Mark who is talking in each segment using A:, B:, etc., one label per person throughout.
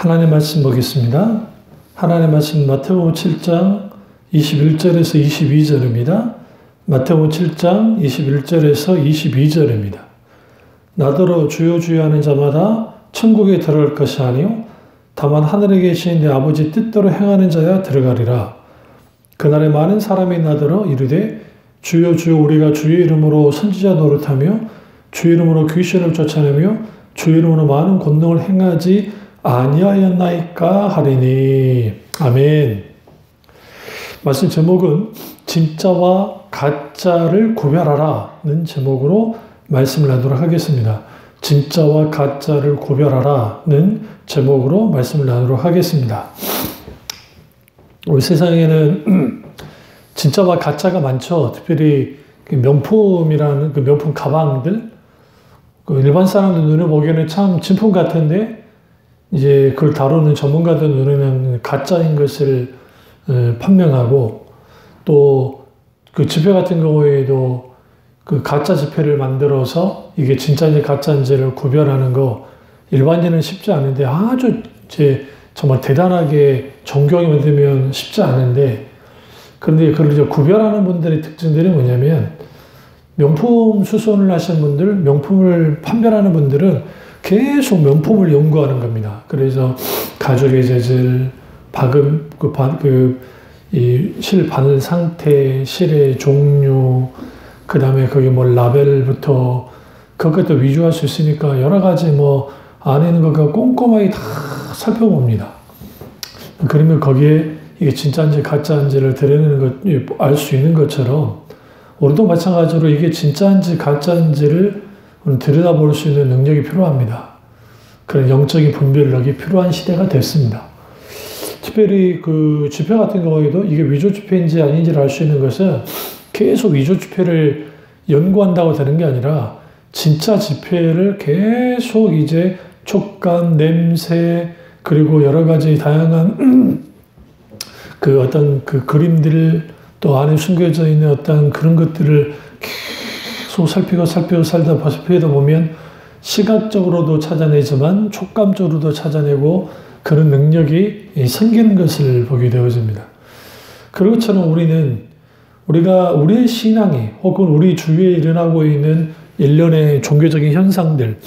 A: 하나님의 말씀 보겠습니다. 하나님의 말씀 마태복음 7장 21절에서 22절입니다. 마태복음 7장 21절에서 22절입니다. 나더러 주여 주여 하는 자마다 천국에 들어갈 것이 아니요 다만 하늘에 계신 내 아버지 뜻대로 행하는 자야 들어가리라. 그날에 많은 사람이 나더러 이르되 주여 주여 우리가 주의 이름으로 선지자 노릇하며 주의 이름으로 귀신을 쫓아내며 주의 이름으로 많은 권능을 행하지 아니하였나이까 하리니. 아멘. 말씀 제목은 진짜와 가짜를 구별하라는 제목으로 말씀을 나누도록 하겠습니다. 진짜와 가짜를 구별하라는 제목으로 말씀을 나누도록 하겠습니다. 우리 세상에는 진짜와 가짜가 많죠. 특별히 명품이라는 그 명품 가방들, 일반 사람들 눈에 보기에는 참 진품 같은데 이제 그걸 다루는 전문가들 눈에는 가짜인 것을 판명하고, 또 그 지폐 같은 경우에도 그 가짜 지폐를 만들어서 이게 진짜인지 가짜인지를 구별하는 거 일반인은 쉽지 않은데 아주 정말 대단하게 정교하게 만들면 쉽지 않은데, 그런데 그걸 이제 구별하는 분들의 특징들이 뭐냐면, 명품 수선을 하시는 분들, 명품을 판별하는 분들은 계속 명품을 연구하는 겁니다. 그래서 가죽의 재질, 박음, 실 바늘 상태, 실의 종류, 그 다음에 거기 뭐 라벨부터 그것도 위조할 수 있으니까 여러 가지 뭐 안에 있는 것과 꼼꼼하게 다 살펴봅니다. 그러면 거기에 이게 진짜인지 가짜인지를 드러내는 것, 알 수 있는 것처럼 우리도 마찬가지로 이게 진짜인지 가짜인지를 들여다볼 수 있는 능력이 필요합니다. 그런 영적인 분별력이 필요한 시대가 됐습니다. 특별히 그 지폐 같은 경우에도 이게 위조 지폐인지 아닌지를 알 수 있는 것은 계속 위조 지폐를 연구한다고 되는 게 아니라 진짜 지폐를 계속 이제 촉감, 냄새, 그리고 여러 가지 다양한 그 어떤 그 그림들, 또 안에 숨겨져 있는 어떤 그런 것들을 계속 살피고 살다 보면 시각적으로도 찾아내지만 촉감적으로도 찾아내고 그런 능력이 생기는 것을 보게 되어집니다. 그런 것처럼 우리가 우리의 신앙이 혹은 우리 주위에 일어나고 있는 일련의 종교적인 현상들,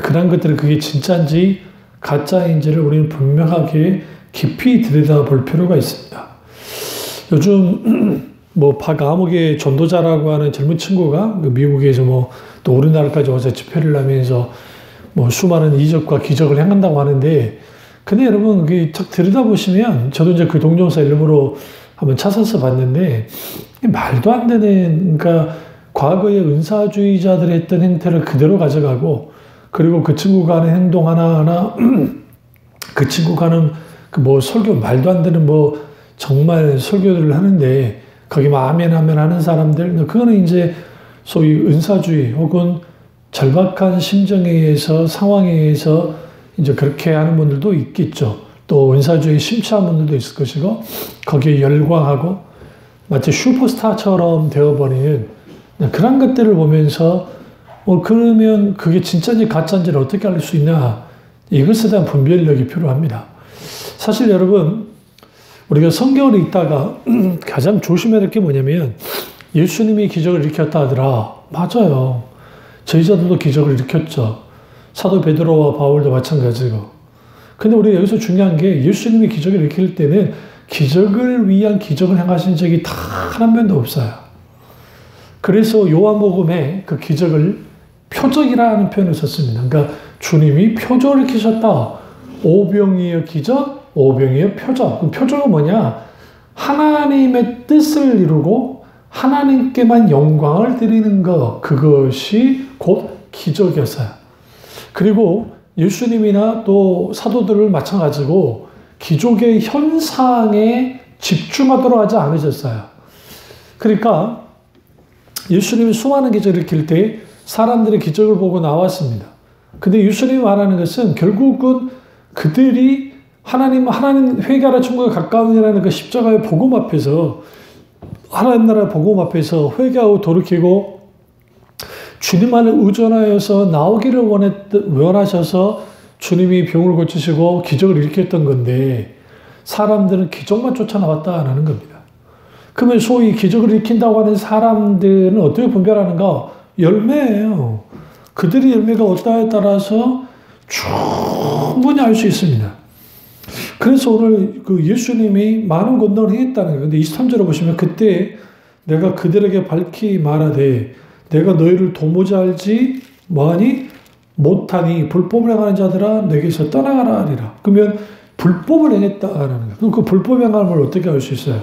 A: 그런 것들을 그게 진짜인지 가짜인지를 우리는 분명하게 깊이 들여다볼 필요가 있습니다. 요즘 뭐 박아목의 전도자라고 하는 젊은 친구가 미국에서 또 우리나라까지 와서 집회를 하면서 수많은 이적과 기적을 행한다고 하는데, 근데 여러분 그게 딱 들여다보시면, 저도 이제 그 동영상 일부러 한번 찾아서 봤는데 말도 안 되는, 그러니까 과거의 은사주의자들이 했던 행태를 그대로 가져가고, 그리고 그 친구가 하는 행동 하나하나 그 친구가 하는 설교, 말도 안 되는 정말 설교들을 하는데 거기 아멘 하는 사람들, 그거는 이제 소위 은사주의 혹은 절박한 심정에 의해서, 상황에 의해서 이제 그렇게 하는 분들도 있겠죠. 또 은사주의 심취한 분들도 있을 것이고, 거기에 열광하고 마치 슈퍼스타처럼 되어버리는 그런 것들을 보면서 그러면 그게 진짜인지 가짜인지를 어떻게 알 수 있냐, 이것에 대한 분별력이 필요합니다. 사실 여러분, 우리가 성경을 읽다가 가장 조심해야 될 게 뭐냐면, 예수님이 기적을 일으켰다 하더라. 맞아요. 제자들도 기적을 일으켰죠. 사도 베드로와 바울도 마찬가지고. 근데 우리가 여기서 중요한 게, 예수님이 기적을 일으킬 때는 기적을 위한 기적을 행하신 적이 단 한 번도 없어요. 그래서 요한복음에 그 기적을 표적이라는 표현을 썼습니다. 그러니까 주님이 표적을 일으키셨다. 오병이의 기적, 오병이의 표적. 그 표적은 뭐냐? 하나님의 뜻을 이루고 하나님께만 영광을 드리는 것, 그것이 곧 기적이었어요. 그리고 예수님이나 또 사도들을 마찬가지고 기적의 현상에 집중하도록 하지 않으셨어요. 그러니까 예수님이 수많은 기적을 일으킬 때 사람들의 기적을 보고 나왔습니다. 근데 예수님이 말하는 것은 결국은 그들이 하나님 회개하라 천국에 가까우니라는 그 십자가의 복음 앞에서, 하나님 나라의 복음 앞에서 회개하고 돌이키고 주님만을 의존하여서 나오기를 원하셔서 주님이 병을 고치시고 기적을 일으켰던 건데 사람들은 기적만 쫓아 나왔다라는 겁니다. 그러면 소위 기적을 일으킨다고 하는 사람들은 어떻게 분별하는가? 열매예요. 그들의 열매가 어떠냐에 따라서 충분히 알 수 있습니다. 그래서 오늘 그 예수님이 많은 권능을 행했다는 거예요. 근데 23절을 보시면 그때 내가 그들에게 밝히 말하되 내가 너희를 도무지 알지 뭐하니 못하니 불법을 행하는 자들아 내게서 떠나가라 하리라. 그러면 불법을 행했다라는 거예요. 그럼 그 불법 행함을 어떻게 알 수 있어요?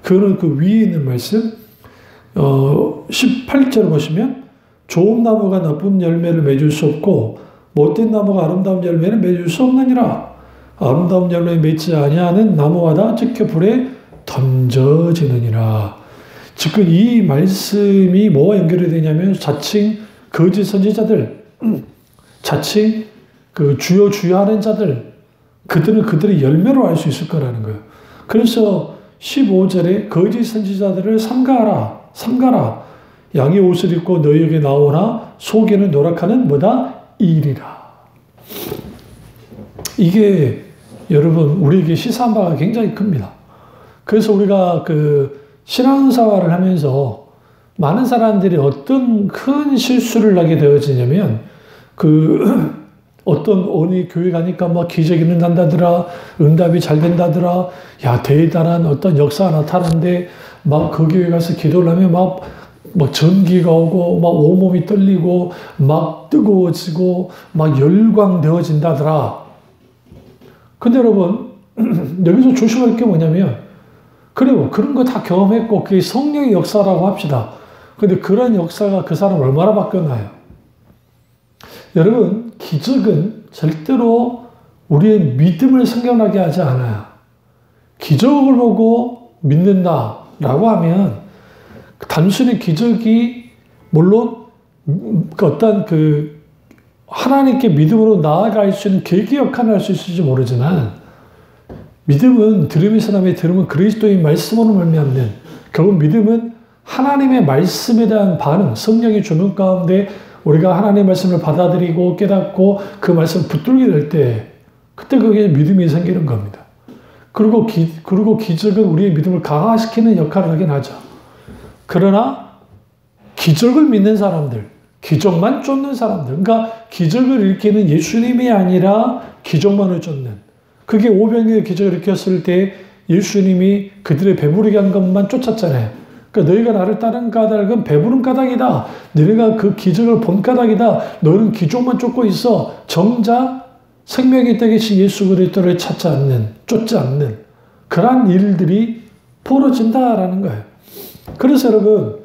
A: 그거는 그 위에 있는 말씀 18절을 보시면 좋은 나무가 나쁜 열매를 맺을 수 없고 못된 나무가 아름다운 열매를 맺을 수 없느니라. 아름다운 열매 맺지 아니하는 나무마다 즉刻 불에 던져지느니라. 지금 이 말씀이 뭐와 연결이 되냐면 자칭 거짓 선지자들, 자칭 그 주여 하는 자들, 그들은 그들의 열매로 알 수 있을 거라는 거예요. 그래서 15절에 거짓 선지자들을 삼가라. 양의 옷을 입고 너희에게 나오나 속에는 노력하는 뭐다? 일이라. 이게 여러분 우리에게 시사한 바가 굉장히 큽니다. 그래서 우리가 그 신앙생활을 하면서 많은 사람들이 어떤 큰 실수를 하게 되어지냐면 그 어떤 어느 교회 가니까 막 기적이 일어난다더라, 응답이 잘 된다더라, 야 대단한 어떤 역사가 나타나는데 막 그 교회 가서 기도를 하면 막 전기가 오고 막 온몸이 떨리고 막 뜨거워지고 막 열광되어진다더라. 근데 여러분 여기서 조심할 게 뭐냐면 그래요. 그런 거 다 경험했고 그게 성령의 역사라고 합시다. 근데 그런 역사가 그 사람 얼마나 바뀌었나요? 여러분 기적은 절대로 우리의 믿음을 생겨나게 하지 않아요. 기적을 보고 믿는다라고 하면 단순히 기적이 물론 어떤 그 하나님께 믿음으로 나아갈 수 있는 계기 역할을 할 수 있을지 모르지만 믿음은 들음의 사람의 들음은 그리스도의 말씀으로 말미암는 결국 믿음은 하나님의 말씀에 대한 반응, 성령의 조명 가운데 우리가 하나님의 말씀을 받아들이고 깨닫고 그 말씀을 붙들게 될 때 그때 그게 믿음이 생기는 겁니다. 그리고 기적은 우리의 믿음을 강화시키는 역할을 하긴 하죠. 그러나 기적을 믿는 사람들, 기적만 쫓는 사람들, 그러니까 기적을 일으키는 예수님이 아니라 기적만을 쫓는, 그게 오병이어의 기적을 일으켰을 때 예수님이 그들의 배부르게 한 것만 쫓았잖아요. 그러니까 너희가 나를 따른 까닭은 배부른 까닭이다. 너희가 그 기적을 본 까닭이다. 너는 기적만 쫓고 있어. 정작 생명의 떡 계신 예수 그리스도를 쫓지 않는 그러한 일들이 벌어진다라는 거예요. 그래서 여러분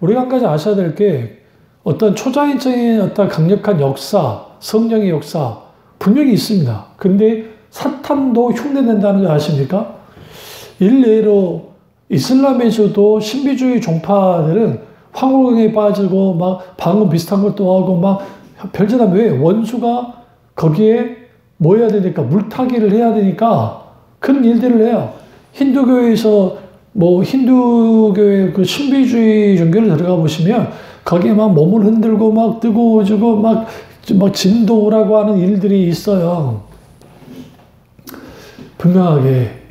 A: 우리가 한 가지 아셔야 될 게 어떤 초자연적인 어떤 강력한 역사, 성령의 역사 분명히 있습니다. 근데 사탄도 흉내낸다는 거 아십니까? 일례로 이슬람에서도 신비주의 종파들은 황홀경에 빠지고 막 방금 비슷한 것도 하고 막 별짓한 왜 원수가 거기에 뭐 해야 되니까 물타기를 해야 되니까 그런 일들을 해요. 힌두교에서 힌두교의 그 신비주의 종교를 들어가 보시면 거기에 막 몸을 흔들고 막 뜨거워지고 막 진동이라고 하는 일들이 있어요. 분명하게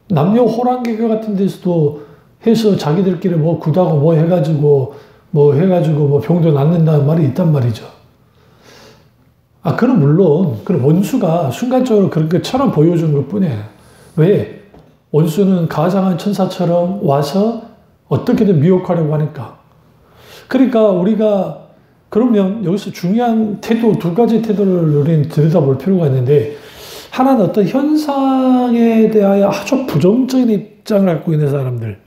A: 남녀 호랑개교 같은 데서도 해서 자기들끼리 구다고 해가지고 병도 낫는다는 말이 있단 말이죠. 그럼 물론 그런 원수가 순간적으로 그런 것처럼 보여주는 것 뿐이에요. 왜? 원수는 가장한 천사처럼 와서 어떻게든 미혹하려고 하니까. 그러니까 우리가 그러면 여기서 중요한 태도, 두 가지 태도를 우리는 들여다볼 필요가 있는데 하나는 어떤 현상에 대하여 아주 부정적인 입장을 갖고 있는 사람들,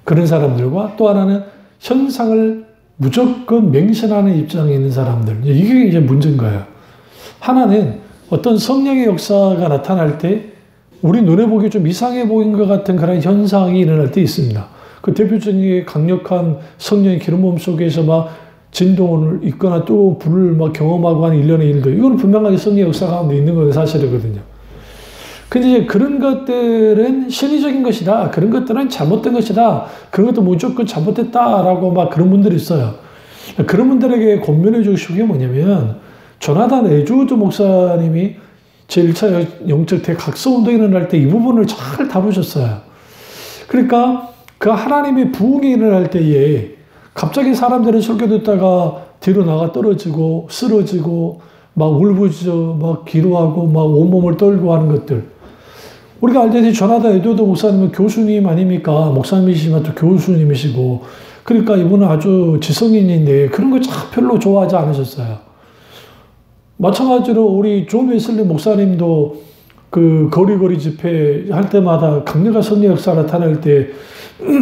A: 그런 사람들과 또 하나는 현상을 무조건 맹신하는 입장에 있는 사람들. 이게 이제 문제인 거예요. 하나는 어떤 성령의 역사가 나타날 때 우리 눈에 보기 좀 이상해 보이는 것 같은 그런 현상이 일어날 때 있습니다. 그 대표적인 강력한 성령의 기름 부음 속에서 막 진동을 있거나 뜨거운 불을 막 경험하고 하는 일련의 일들. 이건 분명하게 성령의 역사 가운데 있는 건 사실이거든요. 근데 이제 그런 것들은 신의적인 것이다. 그런 것들은 잘못된 것이다. 그런 것도 무조건 잘못됐다라고 막 그런 분들이 있어요. 그런 분들에게 권면해 주고 싶은 게 뭐냐면 조나단 에드워드 목사님이 제1차 영적 대각성 운동이 일어날 때 이 부분을 잘 다루셨어요. 그러니까 그 하나님의 부흥이 일어날 때에 갑자기 사람들은 설교 듣다가 뒤로 나가 떨어지고 쓰러지고 막 울부짖어 막 기도하고 막 온몸을 떨고 하는 것들. 우리가 알다시피 조나단 에드워드 목사님은 교수님 아닙니까? 목사님이시지만 또 교수님이시고, 그러니까 이분은 아주 지성인인데 그런 거 참 별로 좋아하지 않으셨어요. 마찬가지로 우리 존 웨슬리 목사님도 그 거리거리 집회 할 때마다 강력한 성령 역사가 나타날 때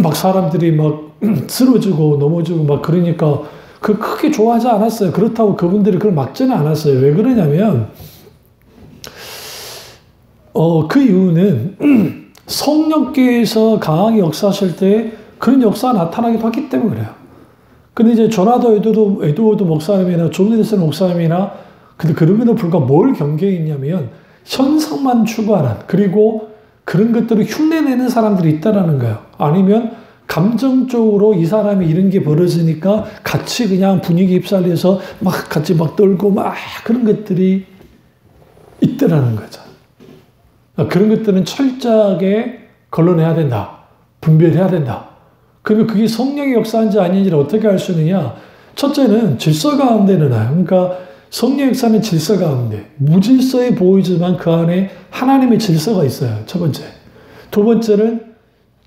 A: 막 사람들이 막 쓰러지고 넘어지고 막 그러니까 그 크게 좋아하지 않았어요. 그렇다고 그분들이 그걸 막지는 않았어요. 왜 그러냐면 그 이유는 성령께서 강하게 역사하실 때 그런 역사가 나타나기도 하기 때문에 그래요. 근데 이제 조나단 에드워드 목사님이나 존 웨슬리 목사님이나 근데 그럼에도 불구하고 뭘 경계했냐면 현상만 추구하는, 그리고 그런 것들을 흉내내는 사람들이 있다라는 거예요. 아니면 감정적으로 이 사람이 이런 게 벌어지니까 같이 그냥 분위기 휩쓸려서 막 같이 막 떨고 막 그런 것들이 있다라는 거죠. 그런 것들은 철저하게 걸러내야 된다. 분별해야 된다. 그러면 그게 성령의 역사인지 아닌지를 어떻게 알 수 있느냐? 첫째는 질서 가운데 일어나요. 그러니까 성령 역사는 질서 가운데, 무질서해 보이지만 그 안에 하나님의 질서가 있어요. 첫 번째. 두 번째는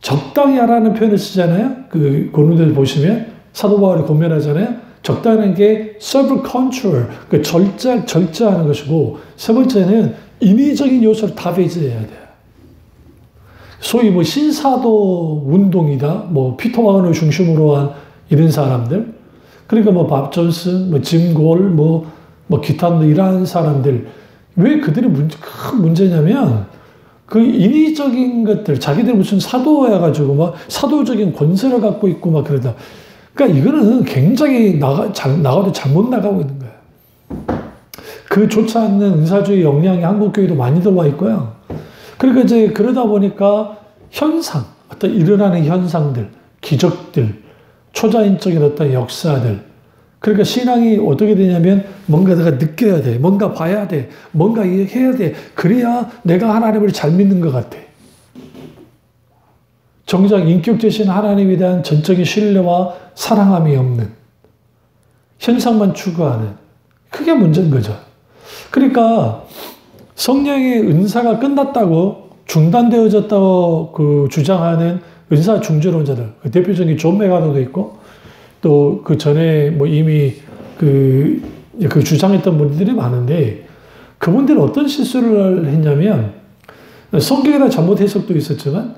A: 적당히 하라는 표현을 쓰잖아요. 그 고린도서 보시면 사도 바울이 권면하잖아요. 적당한 게 self-control, 그 절제하는 것이고, 세 번째는 인위적인 요소를 다 배제해야 돼요. 소위 뭐 신사도 운동이다, 뭐 피터 와그너를 중심으로 한 이런 사람들, 그러니까 뭐 밥 존슨, 뭐 짐 골, 뭐 기타 이러한 사람들, 왜 그들이 큰 문제냐면 그 인위적인 것들, 자기들 무슨 사도여가지고 막 사도적인 권세를 갖고 있고 막 그러다. 그러니까 이거는 굉장히 나가도 잘못 나가고 있는 거예요. 그 좋지 않는 은사주의 영향이 한국교회도 많이 들어와 있고요. 그러니까 이제 그러다 보니까 현상, 어떤 일어나는 현상들, 기적들, 초자연적인 어떤 역사들, 그러니까 신앙이 어떻게 되냐면 뭔가 내가 느껴야 돼. 뭔가 봐야 돼. 뭔가 해야 돼. 그래야 내가 하나님을 잘 믿는 것 같아. 정작 인격되신 하나님에 대한 전적인 신뢰와 사랑함이 없는, 현상만 추구하는, 그게 문제인 거죠. 그러니까 성령의 은사가 끝났다고, 중단되어졌다고 그 주장하는 은사 중재론자들, 그 대표적인 존 메가더도 있고, 또 그 전에 뭐 이미 그 주장했던 분들이 많은데, 그분들은 어떤 실수를 했냐면, 성경에 대한 잘못 해석도 있었지만,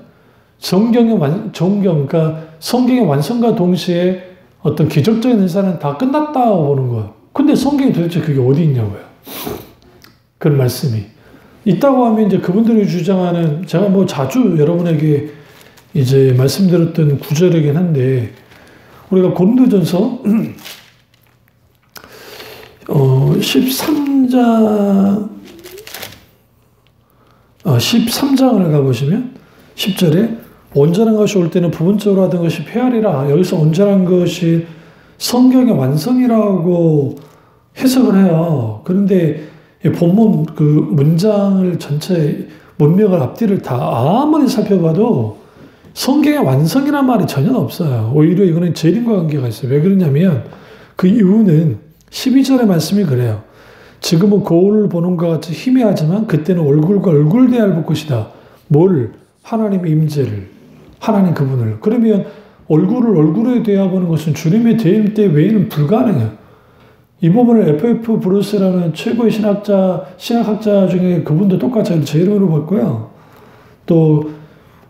A: 그러니까 성경의 완성과 동시에 어떤 기적적인 은사는 다 끝났다고 보는 거예요. 근데 성경에 도대체 그게 어디 있냐고요. 그런 말씀이 있다고 하면 이제 그분들이 주장하는, 제가 뭐 자주 여러분에게 이제 말씀드렸던 구절이긴 한데, 우리가 고린도전서 13장을 가보시면 10절에 온전한 것이 올 때는 부분적으로 하던 것이 폐하리라. 여기서 온전한 것이 성경의 완성이라고 해석을 해요. 그런데 본문 그 문장을 전체 문맥을 앞뒤를 다 아무리 살펴봐도 성경의 완성이란 말이 전혀 없어요. 오히려 이거는 재림과 관계가 있어요. 왜 그러냐면 그 이유는 12절의 말씀이 그래요. 지금은 거울을 보는 것 같이 희미하지만 그때는 얼굴과 얼굴 대할 볼 것이다. 뭘? 하나님의 임재를, 하나님 그분을. 그러면 얼굴을 얼굴에 대해보는 것은 주님의 대임 때 외에는 불가능해요. 이 부분을 FF 브루스라는 최고의 신학학자 중에 그분도 똑같이 제 이름으로 봤고요. 또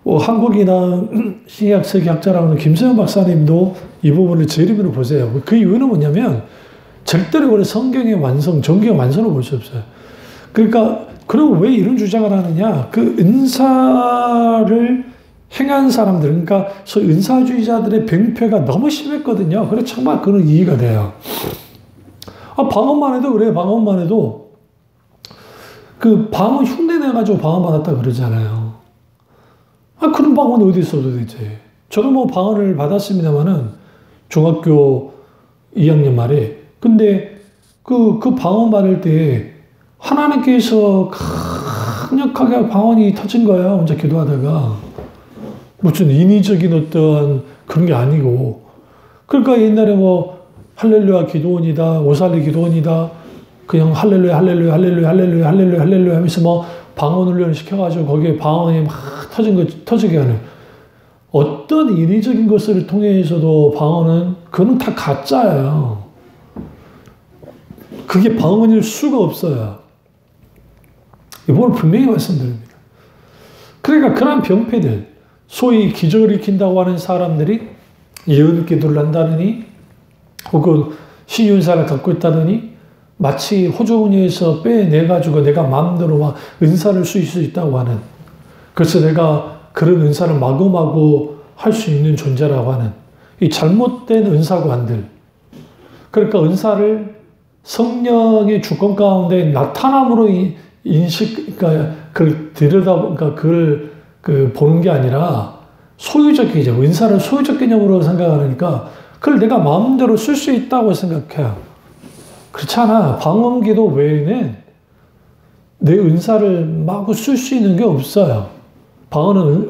A: 한국이나 신약 세계학자라고 하는 김세현 박사님도 이 부분을 제 이름으로 보세요. 그 이유는 뭐냐면 절대로 우리 성경의 완성, 정경의 완성을 볼 수 없어요. 그러니까 그리고 왜 이런 주장을 하느냐? 그 은사를 행한 사람들, 그러니까 소위 은사주의자들의 병폐가 너무 심했거든요. 그래서 정말 그런 이해가 돼요. 방언만 해도 그래요. 방언만 해도 그 방언 흉내내가지고 방언 받았다 그러잖아요. 그런 방언이 어디 있어 도대체. 저도 뭐 방언을 받았습니다만은 중학교 2학년 말에. 근데 그 방언 받을 때 하나님께서 강력하게 방언이 터진 거예요. 혼자 기도하다가. 무슨 인위적인 어떤 그런 게 아니고. 그러니까 옛날에 뭐 할렐루야 기도원이다, 오살리 기도원이다, 그냥 할렐루야, 할렐루야, 할렐루야, 할렐루야, 할렐루야, 할렐루야 하면서 뭐 방언 훈련을 시켜가지고 거기에 방언이 막 터지게 하는. 어떤 인위적인 것을 통해서도 방언은, 그건 다 가짜예요. 그게 방언일 수가 없어요. 이번을 분명히 말씀드립니다. 그러니까 그런 병폐들, 소위 기적을 일으킨다고 하는 사람들이 예언 기도를 한다느니, 혹은 신윤사를 갖고 있다느니, 마치 호주머니에서 빼내가지고 내가 마음대로 막 은사를 쓸 수 있다고 하는, 그래서 내가 그런 은사를 마구마구 할 수 있는 존재라고 하는 이 잘못된 은사관들. 그러니까 은사를 성령의 주권 가운데 나타남으로 그러니까 그걸 그러니까 그걸 보는 게 아니라 소유적 개념, 은사를 소유적 개념으로 생각하니까 그걸 내가 마음대로 쓸 수 있다고 생각해요. 그렇지 않아. 방언기도 외에는 내 은사를 마구 쓸 수 있는 게 없어요. 방언은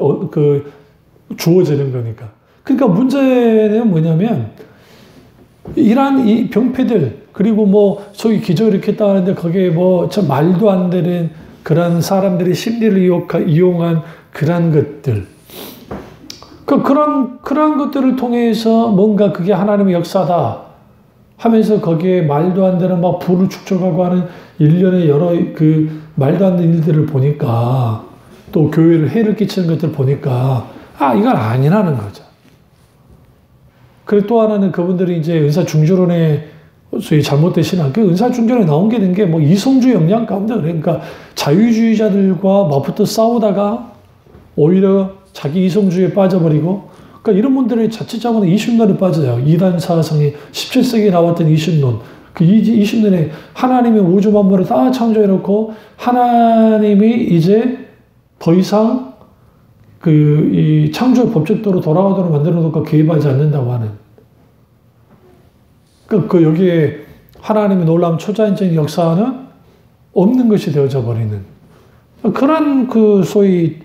A: 주어지는 거니까. 그러니까 문제는 뭐냐면 이러한 이 병폐들, 그리고 뭐 소위 기적을 일으켰다 하는데 거기에 뭐 참 말도 안 되는 그런 사람들의 심리를 이용한 그런 것들. 그런 것들을 통해서 뭔가 그게 하나님의 역사다 하면서 거기에 말도 안 되는 막 부를 축적하고 하는 일련의 여러 그 말도 안 되는 일들을 보니까, 또 교회를 해를 끼치는 것들을 보니까 이건 아니라는 거죠. 그리고 또 하나는 그분들이 이제 은사 중조론에 소위 잘못된 신앙, 그 은사 중조론에 나온 게 된 게 뭐 이성주 영향 가운데, 그러니까 자유주의자들과 맞붙어 싸우다가 오히려 자기 이성주의에 빠져버리고, 그러니까 이런 분들이 자칫 잘못하면 20년에 빠져요. 이단 사상이 17세기에 나왔던 20년. 그 20년에 하나님의 우주 만물을 다 창조해놓고 하나님이 이제 더 이상 이 창조의 법칙대로 돌아가도록 만들어놓고 개입하지 않는다고 하는. 여기에 하나님의 놀라운 초자연적인 역사는 없는 것이 되어져 버리는 그런 소위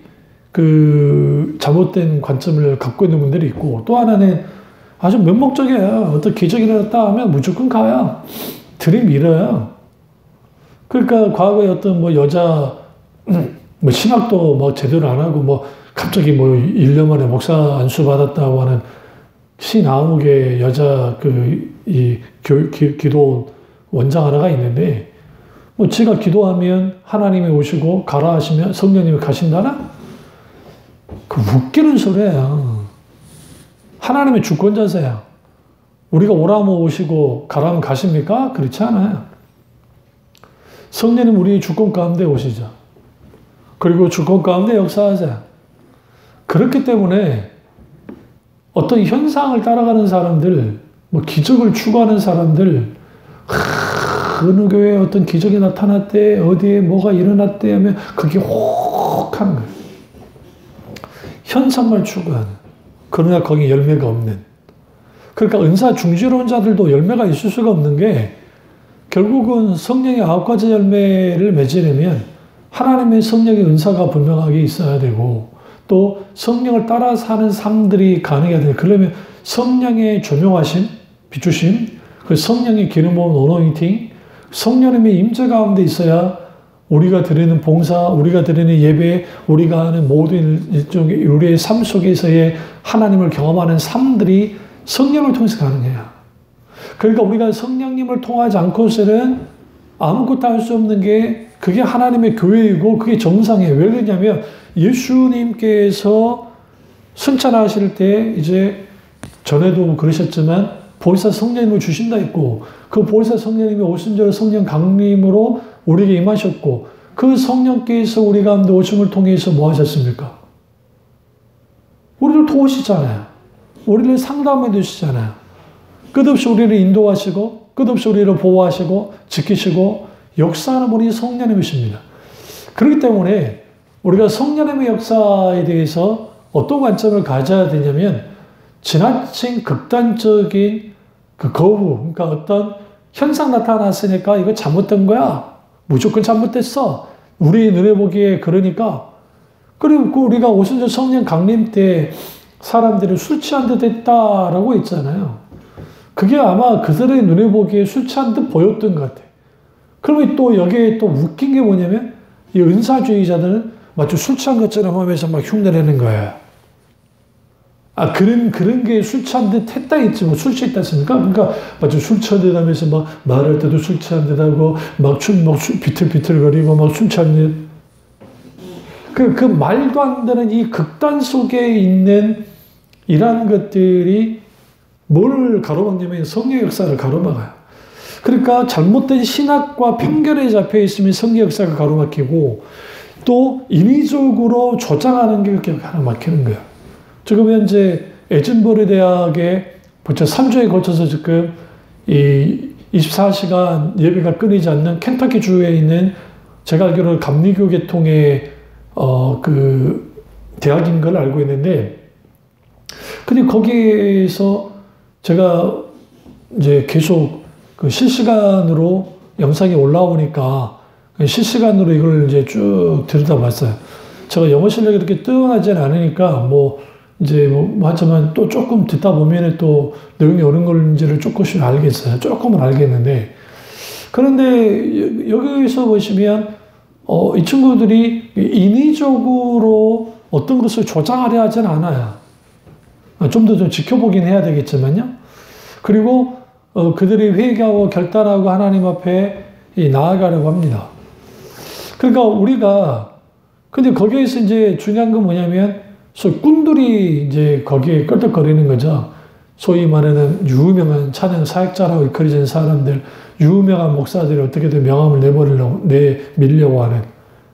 A: 잘못된 관점을 갖고 있는 분들이 있고, 또 하나는 아주 면목적이에요. 어떤 기적이 일어났다 하면 무조건 가요. 들이밀어요. 그러니까 과거에 어떤 뭐 여자, 뭐 신학도 뭐 제대로 안 하고 뭐 갑자기 뭐 1년 만에 목사 안수 받았다고 하는 신아무개 여자 기도 원장 하나가 있는데, 뭐 지가 기도하면 하나님이 오시고 가라 하시면 성령님이 가신다나? 그 웃기는 소리예요. 하나님의 주권자세요. 우리가 오라면 오시고 가라면 가십니까? 그렇지 않아요. 성령님 우리의 주권 가운데 오시죠. 그리고 주권 가운데 역사하세요. 그렇기 때문에 어떤 현상을 따라가는 사람들, 뭐 기적을 추구하는 사람들, 어느 교회에 어떤 기적이 나타났대, 어디에 뭐가 일어났대 하면 그게 혹 하는 거예요. 현상만 추구하는. 그러나 거기 열매가 없는. 그러니까 은사 중지론자들도 열매가 있을 수가 없는 게, 결국은 성령의 9가지 열매를 맺으려면 하나님의 성령의 은사가 분명하게 있어야 되고, 또 성령을 따라 사는 삶들이 가능해야 돼요. 그러려면 성령의 조명하심, 비추심, 그 성령의 기름 부은 어노인팅, 성령님의 임재 가운데 있어야 우리가 드리는 봉사, 우리가 드리는 예배, 우리가 하는 모든 일종의 우리의 삶 속에서의 하나님을 경험하는 삶들이 성령을 통해서 가능해요. 그러니까 우리가 성령님을 통하지 않고서는 아무것도 할 수 없는 게, 그게 하나님의 교회이고 그게 정상이에요. 왜 그러냐면 예수님께서 승천하실 때 이제 전에도 그러셨지만 보혜사 성령님을 주신다 했고, 그 보혜사 성령님이 오순절 성령 강림으로 우리에게 임하셨고, 그 성령께서 우리 가운데 오심을 통해서 뭐 하셨습니까? 우리를 도우시잖아요. 우리를 상담해 주시잖아요. 끝없이 우리를 인도하시고 끝없이 우리를 보호하시고 지키시고 역사하는 분이 성령님이십니다. 그렇기 때문에 우리가 성령님의 역사에 대해서 어떤 관점을 가져야 되냐면, 지나친 극단적인 그 거부, 그러니까 어떤 현상 나타났으니까 이거 잘못된 거야. 무조건 잘못됐어. 우리 눈에 보기에 그러니까. 그리고 우리가 오순절 성령 강림 때 사람들이 술 취한 듯 했다라고 했잖아요. 그게 아마 그들의 눈에 보기에 술 취한 듯 보였던 것 같아요. 그러면 또 여기에 또 웃긴 게 뭐냐면 이 은사주의자들은 마치 술 취한 것처럼 하면서 막 흉내내는 거예요. 아, 그런 게 술 취한 듯 했다 했지, 뭐 술 취했다 했습니까? 그러니까 마치 술 취한 듯 하면서 막 말할 때도 술 취한 듯 하고 막 비틀비틀거리고 막 술 취한 듯. 그 말도 안 되는 이 극단 속에 있는 이러한 것들이 뭘 가로막냐면 성령 역사를 가로막아요. 그러니까 잘못된 신학과 편견에 잡혀 있으면 성령 역사가 가로막히고 또 인위적으로 조장하는 게 그렇게 가로막히는 거예요. 지금 현재 에진버러 대학에 벌써 3주에 거쳐서 지금 이 24시간 예배가 끊이지 않는 켄터키 주에 있는 제가 알기로 감리교 계통의 그 대학인 걸 알고 있는데, 근데 거기에서 제가 이제 계속 그 실시간으로 영상이 올라오니까 실시간으로 이걸 이제 쭉 들여다봤어요. 제가 영어 실력이 그렇게 뛰어나지는 않으니까 이제 하지만 또 조금 듣다 보면은 또 내용이 어느 건지를 조금씩 알겠어요. 조금은 알겠는데, 그런데 여기서 보시면 이 친구들이 인위적으로 어떤 것을 조장하려 하진 않아요. 좀 더 좀 지켜보긴 해야 되겠지만요. 그리고 그들이 회개하고 결단하고 하나님 앞에 나아가려고 합니다. 그러니까 근데 거기에서 이제 중요한 건 뭐냐면, 소위 꾼들이 이제 거기에 껄떡거리는 거죠. 소위 말하는 유명한 찬양 사역자라고 일컬어지는 사람들, 유명한 목사들이 어떻게든 명함을 내밀려고 하는,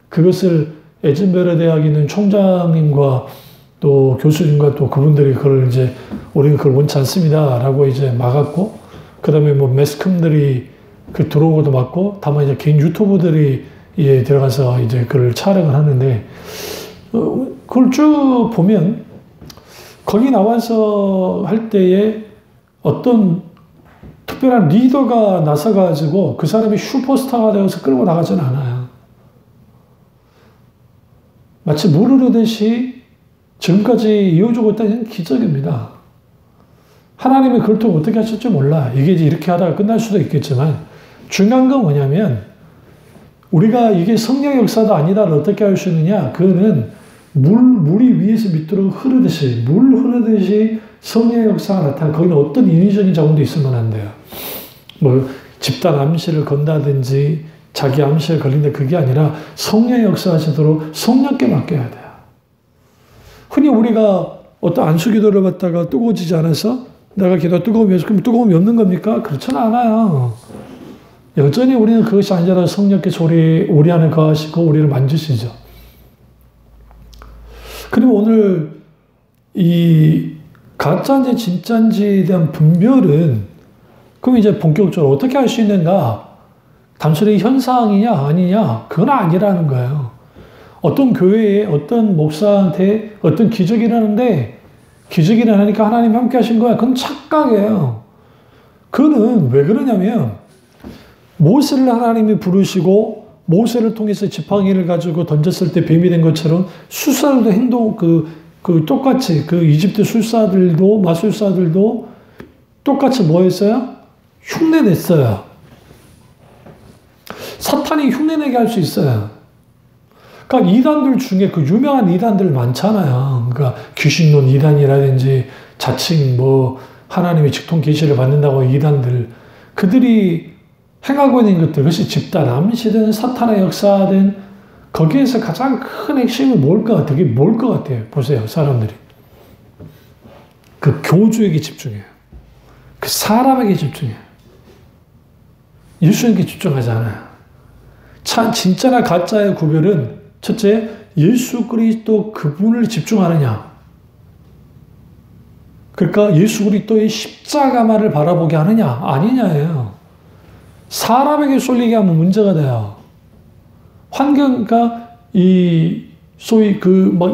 A: 그것을 에진베러 대학에 있는 총장님과 또 교수님과 또 그분들이 그걸 이제 우리는 그걸 원치 않습니다라고 이제 막았고, 그 다음에 매스컴들이 그 들어오고도 막고, 다만 이제 개인 유튜버들이 들어가서 이제 그걸 촬영을 하는데, 그걸 쭉 보면 거기 나와서 할 때에 어떤 특별한 리더가 나서가지고 그 사람이 슈퍼스타가 되어서 끌고 나가지는 않아요. 마치 물 흐르듯이 지금까지 이어주고 있다는 기적입니다. 하나님이 그걸 또 어떻게 하실지 몰라. 이게 이렇게 하다가 끝날 수도 있겠지만, 중요한 건 뭐냐면 우리가 이게 성령 역사도 아니다를 어떻게 할 수 있느냐. 그거는 물이 위에서 밑으로 흐르듯이, 물 흐르듯이 성령 역사가 나타나. 거기는 어떤 인위적인 자원도 있으면 안 돼요. 집단 암시를 건다든지 자기 암시에 걸린다, 그게 아니라 성령 역사하시도록 성령께 맡겨야 돼요. 흔히 우리가 어떤 안수기도를 받다가 뜨거워지지 않아서 내가 기도가 뜨거우면서, 그럼 뜨거움이 없는 겁니까? 그렇지는 않아요. 여전히 우리는 그것이 아니라 성령께서 우리 안에 거하시고 우리를 만지시죠. 그리고 오늘 이 가짜인지 진짜인지에 대한 분별은, 그럼 이제 본격적으로 어떻게 할 수 있는가? 단순히 현상이냐 아니냐, 그건 아니라는 거예요. 어떤 교회에 어떤 목사한테 어떤 기적이 일어나는데, 기적이 일어나니까 하나님 함께 하신 거야. 그건 착각이에요. 그거는 왜 그러냐면, 모세를 하나님이 부르시고 모세를 통해서 지팡이를 가지고 던졌을 때 뱀이 된 것처럼 술사들도 행동, 똑같이 이집트 술사들도, 마술사들도 똑같이 뭐 했어요? 흉내냈어요. 사탄이 흉내내게 할 수 있어요. 그러니까 이단들 중에 그 유명한 이단들 많잖아요. 그러니까 귀신론 이단이라든지 자칭 하나님의 직통 계시를 받는다고 이단들, 그들이 행하고 있는 것들, 그것이 집단 암시든 사탄의 역사든, 거기에서 가장 큰 핵심이 뭘 것 같아요? 보세요, 사람들이. 그 교주에게 집중해요. 그 사람에게 집중해요. 예수님께 집중하지 않아요. 진짜나 가짜의 구별은, 첫째, 예수 그리스도 그분을 집중하느냐. 그러니까 예수 그리스도의 십자가만을 바라보게 하느냐, 아니냐예요. 사람에게 쏠리게 하면 문제가 돼요. 그러니까 소위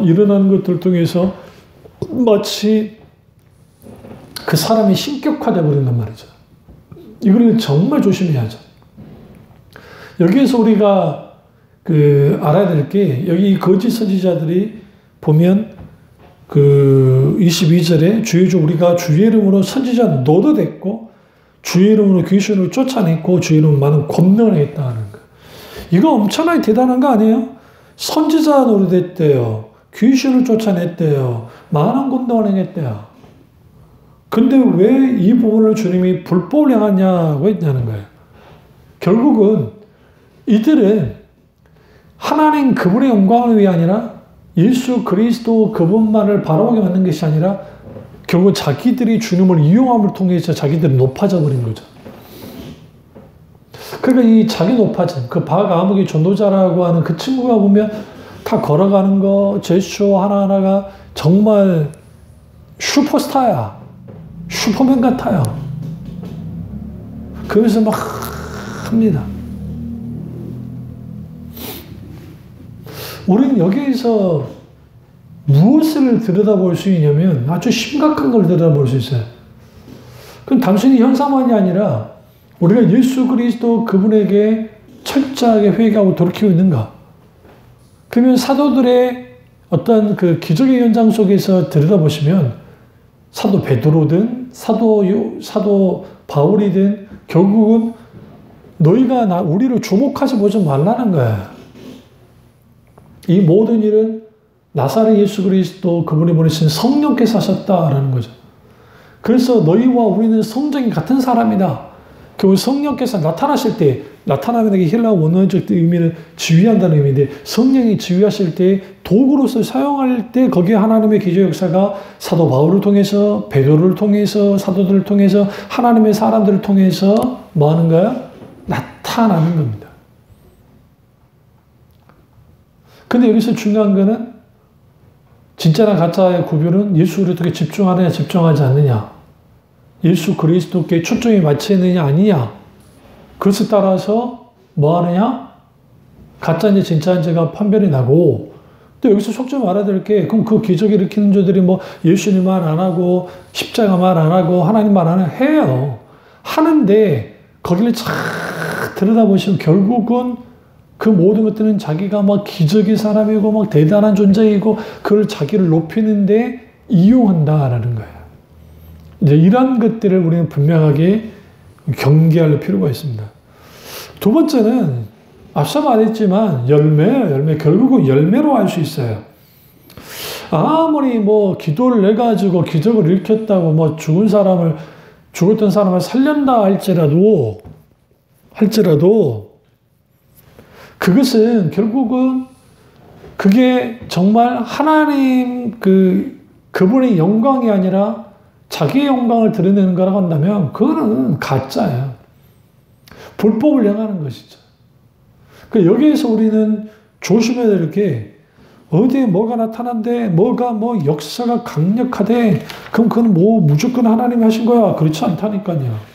A: 일어나는 것들 통해서 마치 그 사람이 신격화되어 버린단 말이죠. 이걸 정말 조심해야죠. 여기에서 우리가 알아야 될 게, 여기 거짓 선지자들이 보면 22절에 주의 주 우리가 주의 이름으로 선지자 노릇했고 주의 이름으로 귀신을 쫓아냈고 주의 이름으로 많은 권능을 했다는 거. 이거 엄청나게 대단한 거 아니에요? 선지자 노릇했대요. 귀신을 쫓아냈대요. 많은 권능을 행했대요. 근데 왜 이 부분을 주님이 불법을 행하냐고 했냐는 거예요. 결국은 이들은 하나님 그분의 영광을 위해 아니라 예수 그리스도 그분만을 바라보게 만든 것이 아니라 결국 자기들이 주님을 이용함을 통해서 자기들이 높아져 버린 거죠. 그러니까 이 자기 높아짐, 박 아무개 전도자라고 하는 그 친구가 보면 다 걸어가는 거, 제스처 하나하나가 정말 슈퍼스타야. 슈퍼맨 같아요. 그래서 막 합니다. 우리는 여기에서 무엇을 들여다볼 수 있냐면 아주 심각한 걸 들여다볼 수 있어요. 그럼 단순히 현상만이 아니라 우리가 예수 그리스도 그분에게 철저하게 회개하고 돌이키고 있는가? 그러면 사도들의 어떤 그 기적의 현장 속에서 들여다보시면 사도 베드로든 사도 바울이든 결국은 너희가 우리를 주목하지 보지 말라는 거야. 이 모든 일은 나사렛 예수 그리스도 그분이 보내신 성령께서 하셨다라는 거죠. 그래서 너희와 우리는 성정이 같은 사람이다. 결국 성령께서 나타나실 때, 나타나면 이게 헬라 원어적 의미는 지휘한다는 의미인데, 성령이 지휘하실 때 도구로서 사용할 때 거기에 하나님의 기적 역사가 사도 바울을 통해서, 베드로를 통해서, 사도들을 통해서, 하나님의 사람들을 통해서 뭐 하는 거야? 나타나는 겁니다. 근데 여기서 중요한 거는 진짜나 가짜의 구별은 예수 그리스도께 집중하느냐 집중하지 않느냐, 예수 그리스도께 초점이 맞춰 있느냐 아니냐, 그것에 따라서 뭐 하느냐, 가짜인지 진짜인지가 판별이 나고, 또 여기서 속점 알아야 될 게, 그럼 그 기적을 일으키는 자들이 뭐 예수님 말 안 하고 십자가 말 안 하고 하나님 말 안 해요. 하는데 거기를 잘 들여다보시면 결국은 그 모든 것들은 자기가 막 기적의 사람이고 막 대단한 존재이고 그걸 자기를 높이는데 이용한다라는 거예요. 이제 이런 것들을 우리는 분명하게 경계할 필요가 있습니다. 두 번째는 앞서 말했지만 열매예요. 결국은 열매로 알 수 있어요. 아무리 뭐 기도를 해가지고 기적을 일으켰다고 뭐 죽었던 사람을 살렸다 할지라도 그것은 결국은 그게 정말 하나님 그분의 영광이 아니라 자기의 영광을 드러내는 거라고 한다면 그거는 가짜예요. 불법을 행하는 것이죠. 그러니까 여기에서 우리는 조심해야 될 게, 어디에 뭐가 나타난데 뭐가 뭐 역사가 강력하대 그럼 그건 뭐 무조건 하나님이 하신 거야, 그렇지 않다니까요.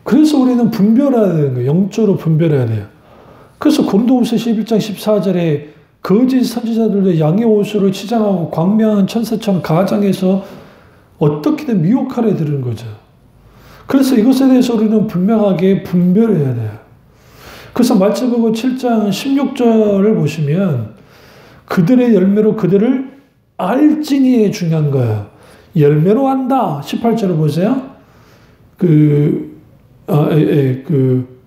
A: 그래서 우리는 분별해야 되는 거예요. 영적으로 분별해야 돼요. 그래서 고린도후서 11장 14절에 거짓 선지자들도 양의 옷으로 치장하고 광명한 천사처럼 가장해서 어떻게든 미혹하려 들은 거죠. 그래서 이것에 대해서 우리는 분명하게 분별해야 돼요. 그래서 마태복음 7장 16절을 보시면 그들의 열매로 그들을 알지니에 중요한 거예요. 열매로 안다. 18절을 보세요. 여기에 그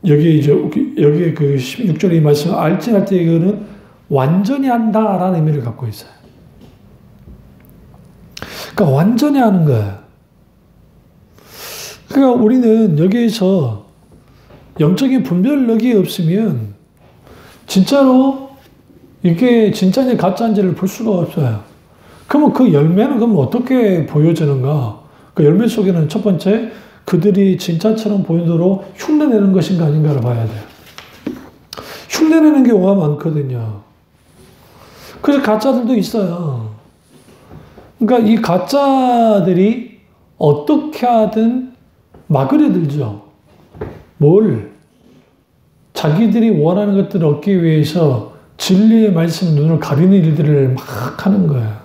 A: 16절에 이 말씀, 알지할 때 이거는 완전히 한다라는 의미를 갖고 있어요. 그러니까 완전히 하는 거예요. 그러니까 우리는 여기에서 영적인 분별력이 없으면 진짜로 이게 진짜인지 가짜인지를 볼 수가 없어요. 그러면 그 열매는 그럼 어떻게 보여지는가? 그 열매 속에는 첫 번째, 그들이 진짜처럼 보이도록 흉내내는 것인가 아닌가를 봐야 돼요. 흉내내는 경우가 많거든요. 그래서 가짜들도 있어요. 그러니까 이 가짜들이 어떻게 하든 막으려 들죠. 뭘? 자기들이 원하는 것들을 얻기 위해서 진리의 말씀 눈을 가리는 일들을 막 하는 거예요.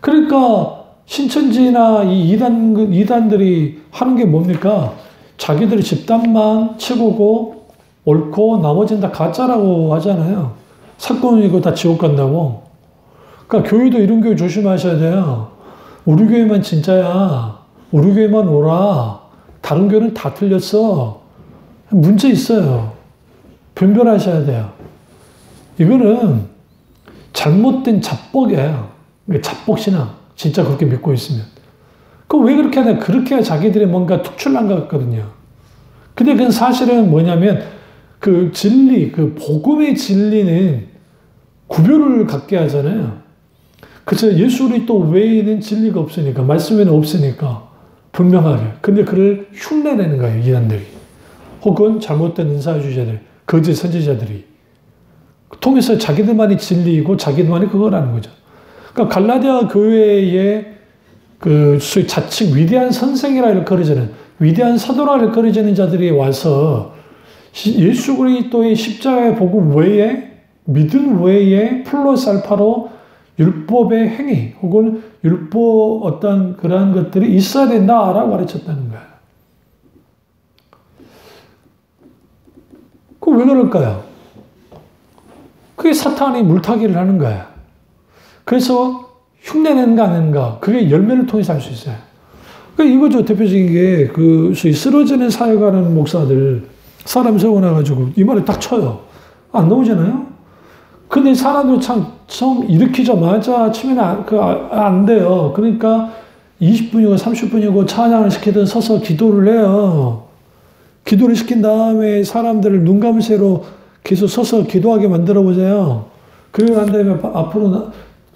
A: 그러니까 신천지나 이 이단들이 하는 게 뭡니까? 자기들의 집단만 최고고 옳고 나머지는 다 가짜라고 하잖아요. 사건이고 다 지옥 간다고. 그러니까 교회도 이런 교회 조심하셔야 돼요. 우리 교회만 진짜야. 우리 교회만 오라. 다른 교회는 다 틀렸어. 문제 있어요. 변별하셔야 돼요. 이거는 잘못된 잡복이에요. 잡복신앙. 진짜 그렇게 믿고 있으면. 그럼 왜 그렇게 하냐? 그렇게 해야 자기들이 뭔가 특출난 것 같거든요. 근데 그건 사실은 뭐냐면 그 진리, 그 복음의 진리는 구별을 갖게 하잖아요. 그래서 예수 그리스도 외에는 진리가 없으니까, 말씀에는 없으니까 분명하게. 근데 그를 흉내내는 거예요, 이단들이. 혹은 잘못된 은사주의자들, 거짓 선지자들이. 통해서 자기들만이 진리이고 자기들만이 그거라는 거죠. 그러니까 갈라디아 교회의 그 자칭 위대한 선생이라 일컬어지는, 위대한 사도라 일컬어지는 자들이 와서 예수 그리스도의 십자가의 복음 외에, 믿음 외에 플러스 알파로 율법의 행위 혹은 율법 어떤 그러한 것들이 있어야 된다라고 가르쳤다는 거예요. 그 왜 그럴까요? 그게 사탄이 물타기를 하는 거예요. 그래서 흉내내는가 안 하는가, 그게 열매를 통해서 할 수 있어요. 그러니까 이거죠. 대표적인 게, 쓰러지는 사역하는 목사들, 사람 세워놔가지고 이 말을 딱 쳐요. 안 넘어지나요? 근데 사람들 처음 일으키자마자 치면 안 돼요. 그러니까 20분이고 30분이고 찬양을 시키든 서서 기도를 해요. 기도를 시킨 다음에 사람들을 눈 감은 채로 계속 서서 기도하게 만들어 보세요. 그리고 난 다음에 앞으로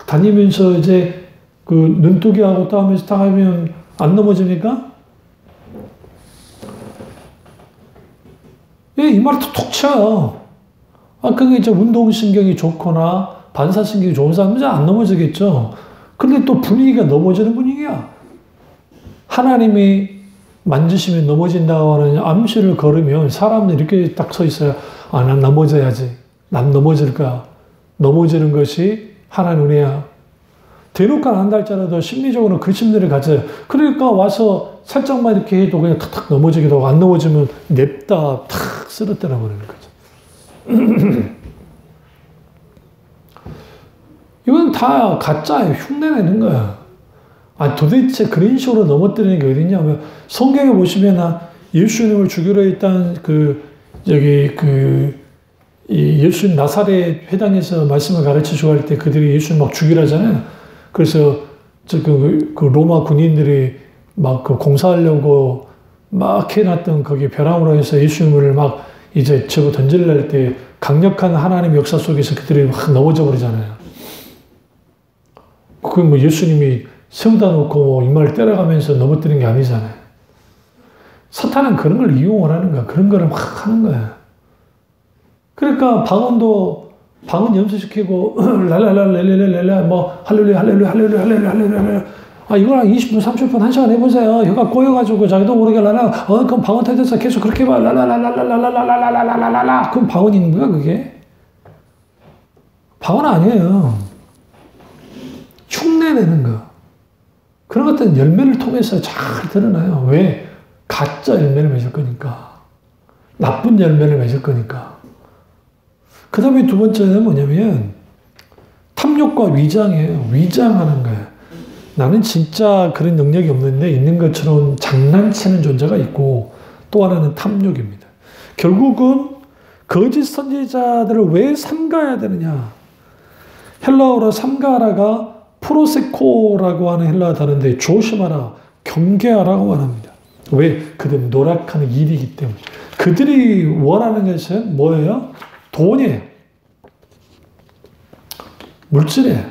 A: 다니면서 이제 그 눈뜨기 하고 또 하면서 딱 하면 안 넘어집니까? 예, 이 말을 톡 쳐요. 그게 이제 운동신경이 좋거나 반사신경이 좋은 사람은 안 넘어지겠죠. 근데 또 분위기가 넘어지는 분위기야. 하나님이 만지시면 넘어진다고 하는 암시를 걸으면 사람들이 이렇게 딱 서 있어요. 난 넘어져야지. 난 넘어질 거야. 넘어지는 것이 하나님 은혜야. 대놓고 안 할지라도 심리적으로 그 심리를 가져요. 그러니까 와서 살짝만 이렇게 해도 그냥 탁탁 넘어지기도 하고, 안 넘어지면 냅다 탁 쓰러뜨려 버리는 거죠. 이건 다 가짜예요. 흉내내는 거야. 도대체 그런 식으로 넘어뜨리는 게 어딨냐면, 성경에 보시면 예수님을 죽이려 했던 예수님 나사렛 회당에서 말씀을 가르치시고 할 때 그들이 예수님 막 죽이라잖아요. 그래서 그 로마 군인들이 막 공사하려고 막 해놨던 거기 벼랑으로 해서 예수님을 막 이제 저거 던질려 할 때 강력한 하나님 역사 속에서 그들이 막 넘어져 버리잖아요. 그건 뭐 예수님이 세우다 놓고 이마를 때려가면서 넘어뜨린 게 아니잖아요. 사탄은 그런 걸 이용을 하는 거야. 그런 거를 막 하는 거야. 그러니까 방언 연습시키고 랄랄랄랄랄랄랄 뭐 할렐루야 할렐루야 할렐루야 할렐루야 할렐루야 이거랑 20분 30분 1시간 해보세요. 혀가 꼬여가지고 자기도 모르게 그럼 방언 태도에서 계속 그렇게 봐 랄랄랄랄랄랄랄랄랄랄랄랄 그럼 방언인 거야 그게? 방언 아니에요. 흉내내는 거. 그런 것들은 열매를 통해서 잘 드러나요. 왜? 가짜 열매를 맺을 거니까. 나쁜 열매를 맺을 거니까. 그 다음에 두 번째는 뭐냐면 탐욕과 위장이에요. 위장하는 거예요. 나는 진짜 그런 능력이 없는데 있는 것처럼 장난치는 존재가 있고, 또 하나는 탐욕입니다. 결국은 거짓 선지자들을 왜 삼가해야 되느냐. 헬라어로 삼가하라가 프로세코라고 하는 헬라어 단어인데 조심하라, 경계하라고 말합니다. 왜? 그들은 노력하는 일이기 때문에. 그들이 원하는 것은 뭐예요? 돈이에요. 물질이에요.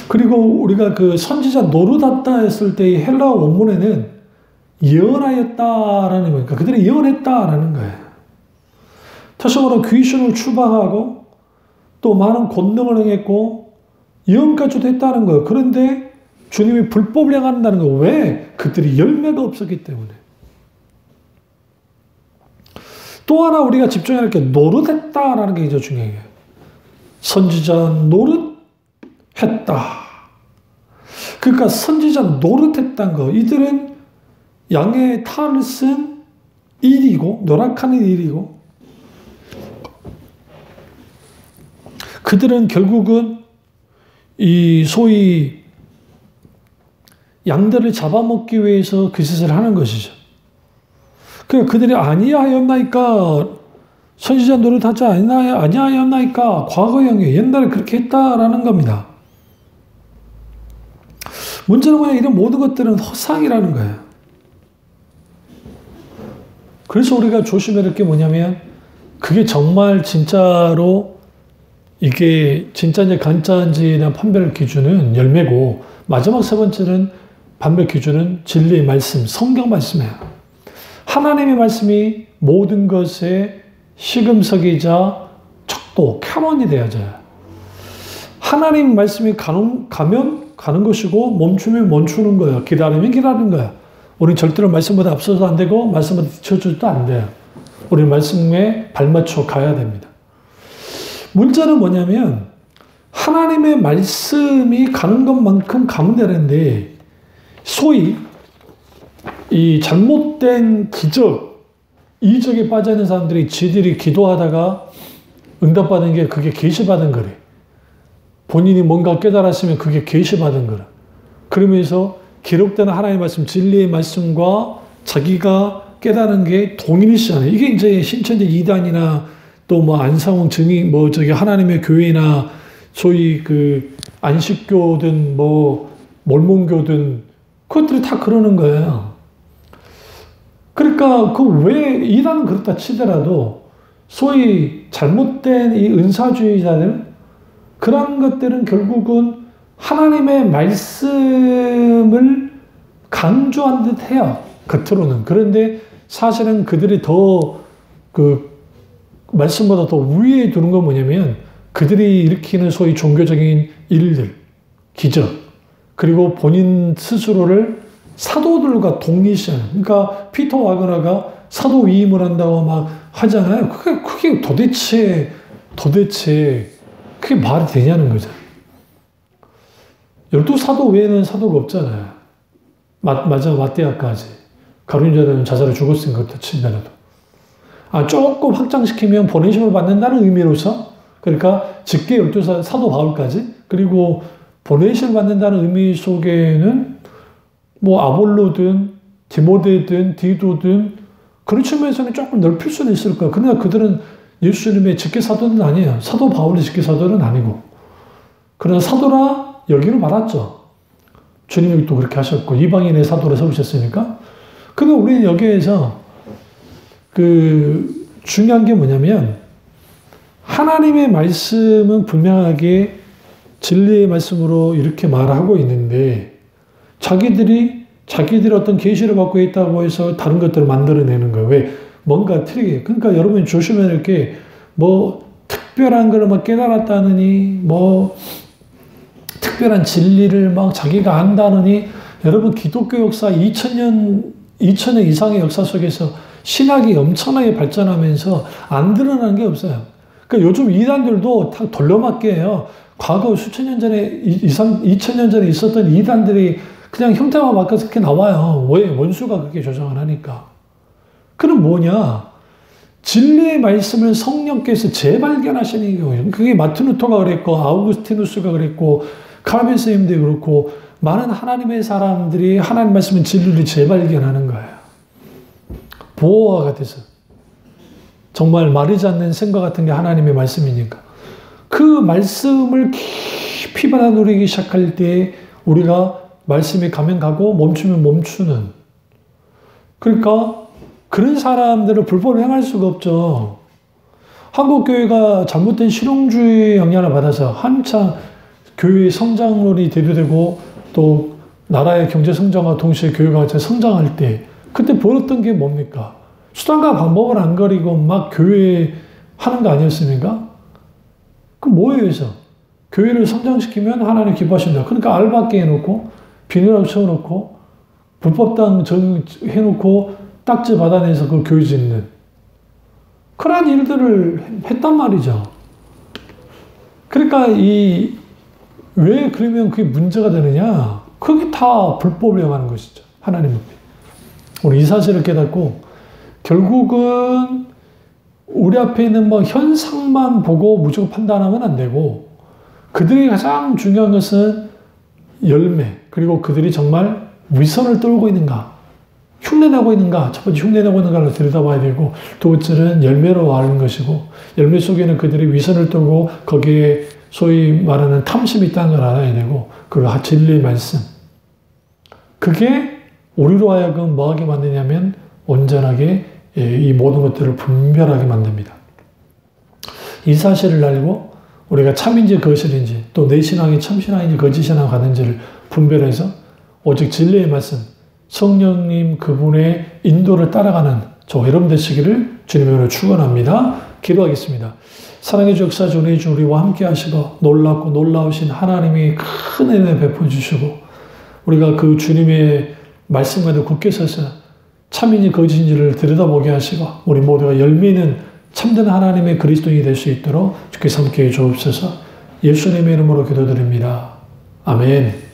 A: 그리고 우리가 그 선지자 노릇하다 했을 때 이 헬라어 원문에는 예언하였다라는 거니까 그들이 예언했다라는 거예요. 다시 말하면 귀신을 추방하고 또 많은 권능을 행했고 예언까지도 했다는 거예요. 그런데 주님이 불법을 행한다는 거예요. 왜? 그들이 열매가 없었기 때문에. 또 하나 우리가 집중해야 할 게 노릇했다라는 게 이제 중요해요. 선지자 노릇했다. 그러니까 선지자 노릇했다는 거. 이들은 양의 탈을 쓴 일이고 노력하는 일이고 그들은 결국은 이 소위 양들을 잡아먹기 위해서 그 짓을 하는 것이죠. 그러니까 그들이 아니하였나이까 선지자 노릇하지 아니하였나이까 과거형에 옛날에 그렇게 했다라는 겁니다. 문제는 뭐냐 이런 모든 것들은 허상이라는 거예요. 그래서 우리가 조심해야 될 게 뭐냐면 그게 정말 진짜로 이게 진짜인지 가짜인지에 대한 판별 기준은 열매고 마지막 세 번째는 판별 기준은 진리의 말씀, 성경 말씀이에요. 하나님의 말씀이 모든 것의 시금석이자 척도, 캐논이 되어져요. 하나님 말씀이 가면 가는 것이고 멈추면 멈추는 거예요. 기다리면 기다리는 거예요. 우리는 절대로 말씀보다 앞서도 안 되고 말씀보다 뒤쳐져도 안 돼요. 우리는 말씀에 발맞춰 가야 됩니다. 문제는 뭐냐면 하나님의 말씀이 가는 것만큼 가면 되는데 소위 이 잘못된 기적, 이적에 빠져있는 사람들이 지들이 기도하다가 응답받은 게 그게 계시받은 거래. 본인이 뭔가 깨달았으면 그게 계시받은 거라. 그러면서 기록되는 하나님의 말씀, 진리의 말씀과 자기가 깨달은 게 동일시하네. 이게 이제 신천지 이단이나 또 뭐 안상홍 증인, 뭐 저기 하나님의 교회나 소위 그 안식교든 뭐 몰몬교든 그것들이 다 그러는 거예요. 그러니까 그 왜 이단은 그렇다 치더라도 소위 잘못된 이 은사주의자들 그런 것들은 결국은 하나님의 말씀을 강조한 듯 해요. 겉으로는. 그런데 사실은 그들이 더 그 말씀보다 더 위에 두는 건 뭐냐면 그들이 일으키는 소위 종교적인 일들, 기적, 그리고 본인 스스로를 사도들과 동일시하는. 그러니까 피터 와그너가 사도 위임을 한다고 막 하잖아요. 그게 도대체 그게 말이 되냐는 거죠. 12사도 외에는 사도가 없잖아요. 맞아, 마띠아까지. 가룟유다는 자살을 죽었으니까 그렇다 치더라도. 조금 확장시키면 보내심을 받는다는 의미로서, 그러니까 직계 12사도 바울까지, 그리고 보내심을 받는다는 의미 속에는 뭐 아볼로든 디모데든 디도든 그런 측면에서는 조금 넓힐 수는 있을 거예요. 그러나 그들은 예수님의 직계 사도는 아니에요. 사도 바울의 직계 사도는 아니고. 그러나 사도라 여기로 받았죠. 주님이 또 그렇게 하셨고 이방인의 사도로 세우셨으니까. 근데 우리는 여기에서 그 중요한 게 뭐냐면 하나님의 말씀은 분명하게 진리의 말씀으로 이렇게 말하고 있는데 자기들이 어떤 계시를 받고 있다고 해서 다른 것들을 만들어내는 거예요. 왜? 뭔가 틀리게. 그러니까 여러분이 조심해야 될 게 뭐 특별한 걸 막 깨달았다느니 뭐 특별한 진리를 막 자기가 안다느니 여러분 기독교 역사 2000년 이상의 역사 속에서 신학이 엄청나게 발전하면서 안 드러난 게 없어요. 그러니까 요즘 이단들도 다 돌려막기 해요. 과거 수천 년 전에 2000년 전에 있었던 이단들이 그냥 형태만 바꿔서 이렇게 나와요. 왜? 원수가 그렇게 조정을 하니까. 그럼 뭐냐? 진리의 말씀을 성령께서 재발견하시는 거예요. 그게 마틴 루터가 그랬고 아우구스티누스가 그랬고 칼빈 스님도 그렇고 많은 하나님의 사람들이 하나님 말씀은 진리를 재발견하는 거예요. 보호와 같아서. 정말 마르지 않는 생과 같은 게 하나님의 말씀이니까. 그 말씀을 깊이 받아들이기 시작할 때 우리가 말씀이 가면 가고 멈추면 멈추는. 그러니까 그런 사람들을 불법을 행할 수가 없죠. 한국교회가 잘못된 실용주의 영향을 받아서 한창 교회의 성장론이 대두되고 또 나라의 경제 성장과 동시에 교회가 성장할 때 그때 벌었던 게 뭡니까? 수단과 방법을 안 가리고 막 교회 하는 거 아니었습니까? 그럼 뭐예요, 그래서? 교회를 성장시키면 하나님 기뻐하신다. 그러니까 알바끼 해놓고 비닐하고 채워놓고 불법당 해놓고 딱지 받아내서 그걸 교회 짓는 그런 일들을 했단 말이죠. 그러니까 왜 그러면 그게 문제가 되느냐? 그게 다 불법을 행하는 것이죠. 하나님 앞에. 우리 이 사실을 깨닫고 결국은 우리 앞에 있는 뭐 현상만 보고 무조건 판단하면 안 되고 그들이 가장 중요한 것은 열매, 그리고 그들이 정말 위선을 떨고 있는가, 흉내내고 있는가, 첫 번째 흉내내고 있는가를 들여다봐야 되고, 두 번째는 열매로 아는 것이고, 열매 속에는 그들이 위선을 떨고 거기에 소위 말하는 탐심이 있다는 걸 알아야 되고, 그리고 진리의 말씀. 그게 우리로 하여금 뭐하게 만드냐면 온전하게 이 모든 것들을 분별하게 만듭니다. 이 사실을 알고 우리가 참인지 거짓인지, 또 내 신앙이 참신앙인지 거짓신앙 가는지를 분별해서 오직 진리의 말씀, 성령님 그분의 인도를 따라가는 저 여러분 되시기를 주님으로 축원합니다. 기도하겠습니다. 사랑의 주 역사주 우리 주 우리와 함께 하시고 놀랍고 놀라우신 하나님이 큰 은혜 베풀어주시고 우리가 그 주님의 말씀 가운데 굳게 서서 참인지 거짓인지를 들여다보게 하시고 우리 모두가 열매 있는 참된 하나님의 그리스도인이 될 수 있도록 주께서 함께해 주옵소서. 예수님의 이름으로 기도드립니다. 아멘.